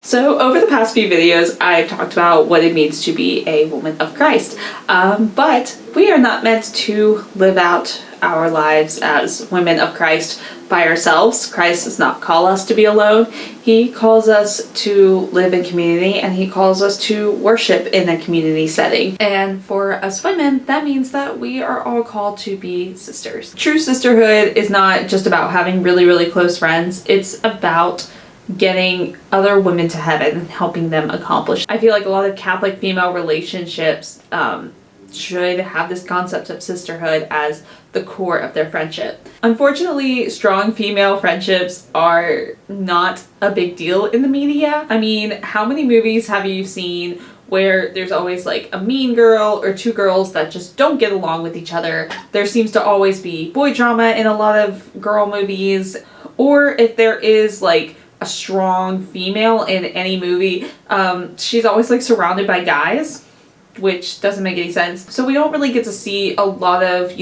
So over the past few videos, I've talked about what it means to be a woman of Christ, but we are not meant to live out our lives as women of Christ by ourselves. Christ does not call us to be alone. He calls us to live in community, and he calls us to worship in a community setting. And for us women, that means that we are all called to be sisters. True sisterhood is not just about having really, really close friends. It's about getting other women to heaven and helping them accomplish. I feel like a lot of Catholic female relationships should have this concept of sisterhood as the core of their friendship. Unfortunately, strong female friendships are not a big deal in the media. I mean, how many movies have you seen where there's always like a mean girl or two girls that just don't get along with each other? There seems to always be boy drama in a lot of girl movies. Or if there is like a strong female in any movie, she's always like surrounded by guys, which doesn't make any sense. So we don't really get to see a lot of,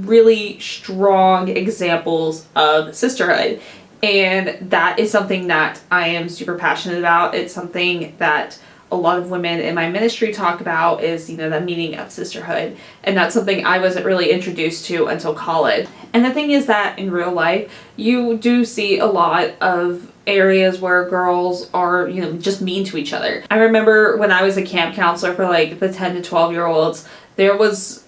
really strong examples of sisterhood. And that is something that I am super passionate about. It's something that a lot of women in my ministry talk about is, the meaning of sisterhood. And that's something I wasn't really introduced to until college. And the thing is that in real life, you do see a lot of areas where girls are, just mean to each other. I remember when I was a camp counselor for like the 10 to 12-year-olds, there was,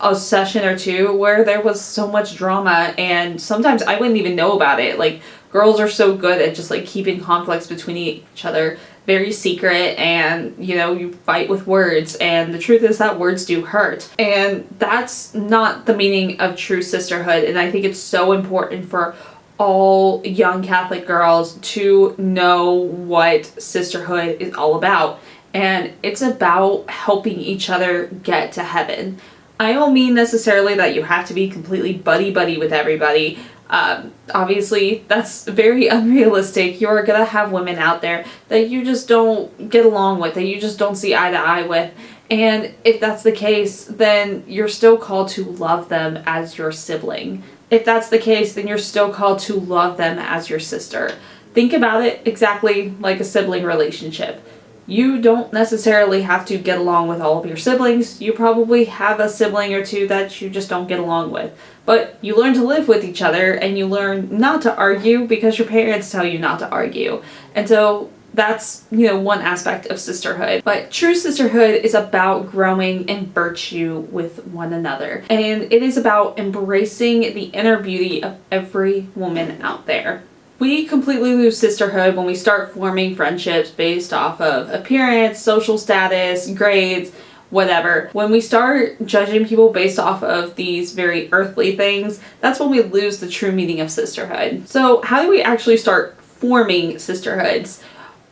a session or two where there was so much drama, and sometimes I wouldn't even know about it. Like, girls are so good at just like keeping conflicts between each other very secret, and you fight with words, and the truth is that words do hurt, and that's not the meaning of true sisterhood. And I think it's so important for all young Catholic girls to know what sisterhood is all about. And it's about helping each other get to heaven. I don't mean necessarily that you have to be completely buddy-buddy with everybody. Obviously, that's very unrealistic. You're gonna have women out there that you just don't get along with, that you just don't see eye to eye with. And if that's the case, then you're still called to love them as your sibling. If that's the case, then you're still called to love them as your sister. Think about it exactly like a sibling relationship. You don't necessarily have to get along with all of your siblings. You probably have a sibling or two that you just don't get along with. But you learn to live with each other, and you learn not to argue because your parents tell you not to argue. And so that's, one aspect of sisterhood. But true sisterhood is about growing in virtue with one another. And it is about embracing the inner beauty of every woman out there. We completely lose sisterhood when we start forming friendships based off of appearance, social status, grades, whatever. When we start judging people based off of these very earthly things, that's when we lose the true meaning of sisterhood. So how do we actually start forming sisterhoods?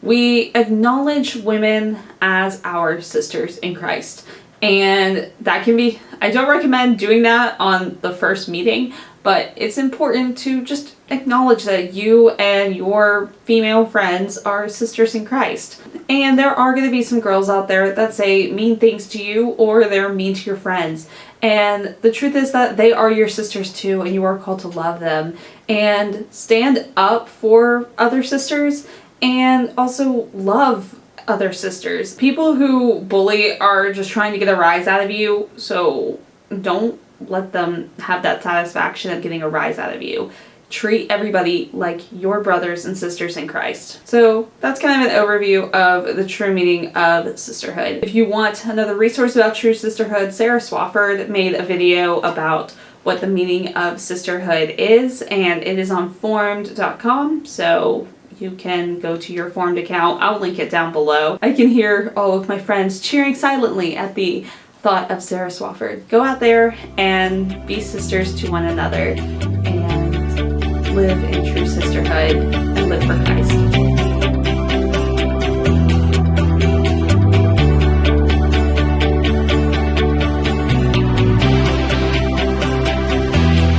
We acknowledge women as our sisters in Christ. And that can be, I don't recommend doing that on the first meeting, but it's important to just acknowledge that you and your female friends are sisters in Christ. And there are going to be some girls out there that say mean things to you, or they're mean to your friends. And the truth is that they are your sisters too, and you are called to love them and stand up for other sisters, and also love other sisters. People who bully are just trying to get a rise out of you, so don't let them have that satisfaction of getting a rise out of you. Treat everybody like your brothers and sisters in Christ. So that's kind of an overview of the true meaning of sisterhood. If you want another resource about true sisterhood, Sarah Swafford made a video about what the meaning of sisterhood is, and it is on formed.com, so you can go to your Formed account. I'll link it down below. I can hear all of my friends cheering silently at the thought of Sarah Swafford. Go out there and be sisters to one another and live in true sisterhood and live for Christ.